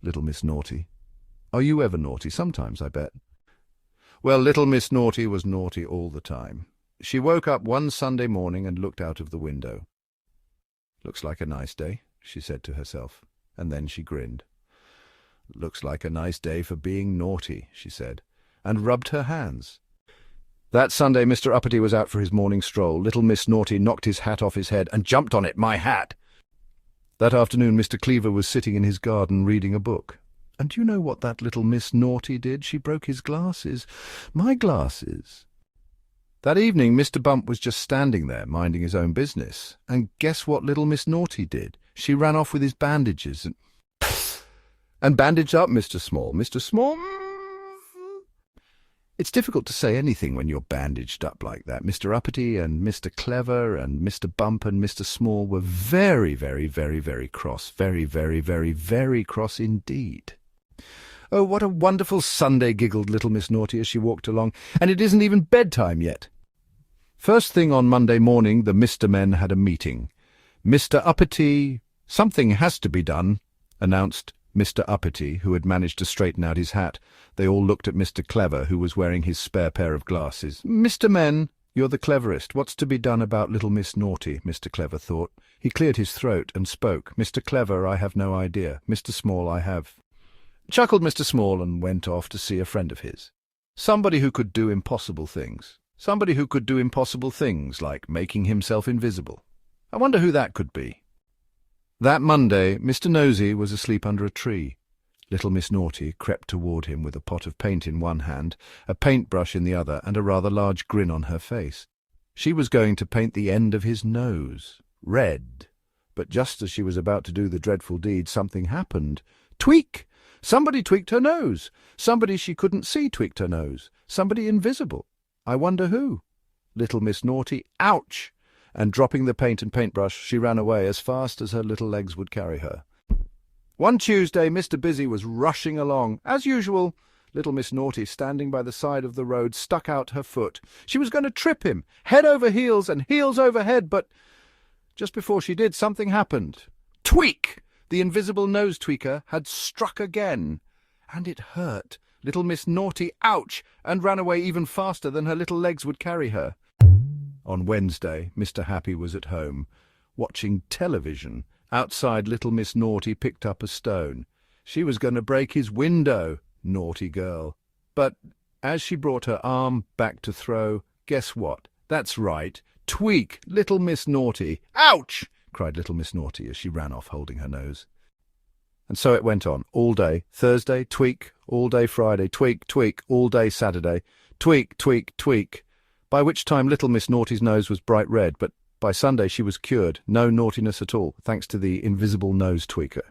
Little Miss Naughty. Are you ever naughty? Sometimes, I bet. Well, little Miss Naughty was naughty all the time. She woke up one Sunday morning and looked out of the window. "Looks like a nice day," she said to herself, and then she grinned. "Looks like a nice day for being naughty," she said, and rubbed her hands. That Sunday Mr. Uppity was out for his morning stroll. Little Miss Naughty knocked his hat off his head and jumped on it. My hat! That afternoon Mr. Cleaver was sitting in his garden reading a book. And do you know what that little Miss Naughty did? She broke his glasses. My glasses. That evening Mr. Bump was just standing there, minding his own business. And guess what little Miss Naughty did? She ran off with his bandages and bandaged up Mr. Small. Mr. Small... It's difficult to say anything when you're bandaged up like that. Mr. Uppity and Mr. Clever and Mr. Bump and Mr. Small were very, very, very, very cross. Very, very, very, very cross indeed. "Oh, what a wonderful Sunday," giggled little Miss Naughty as she walked along, "and it isn't even bedtime yet." First thing on Monday morning, the Mr. Men had a meeting. "Mr. Uppity, something has to be done," announced Mr. Uppity, who had managed to straighten out his hat. They all looked at Mr. Clever, who was wearing his spare pair of glasses. "Mr. Men, you're the cleverest. What's to be done about little Miss Naughty?" Mr. Clever thought. He cleared his throat and spoke. "Mr. Clever, I have no idea. Mr. Small, I have." Chuckled Mr. Small and went off to see a friend of his. Somebody who could do impossible things. Somebody who could do impossible things, like making himself invisible. I wonder who that could be. That Monday, Mr. Nosy was asleep under a tree. Little Miss Naughty crept toward him with a pot of paint in one hand, a paintbrush in the other, and a rather large grin on her face. She was going to paint the end of his nose red. But just as she was about to do the dreadful deed, something happened. Tweak! Somebody tweaked her nose. Somebody she couldn't see tweaked her nose. Somebody invisible. I wonder who? Little Miss Naughty, ouch! And dropping the paint and paintbrush, she ran away as fast as her little legs would carry her. One Tuesday, Mr. Busy was rushing along. As usual, little Miss Naughty, standing by the side of the road, stuck out her foot. She was going to trip him, head over heels and heels over head, but just before she did, something happened. Tweak! The invisible nose tweaker had struck again. And it hurt. Little Miss Naughty, ouch! And ran away even faster than her little legs would carry her. On Wednesday, Mr. Happy was at home, watching television. Outside, little Miss Naughty picked up a stone. She was going to break his window, naughty girl. But as she brought her arm back to throw, guess what? That's right. Tweak, little Miss Naughty. Ouch! Cried little Miss Naughty as she ran off holding her nose. And so it went on, all day. Thursday, tweak, all day Friday, tweak, tweak, all day Saturday, tweak, tweak, tweak. By which time little Miss Naughty's nose was bright red, but by Sunday she was cured, no naughtiness at all, thanks to the invisible nose tweaker.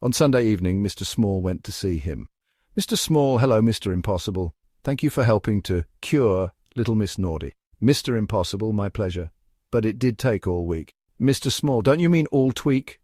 On Sunday evening, Mr. Small went to see him. "Mr. Small, hello, Mr. Impossible. Thank you for helping to cure little Miss Naughty." "Mr. Impossible, my pleasure. But it did take all week." "Mr. Small, don't you mean all tweak?"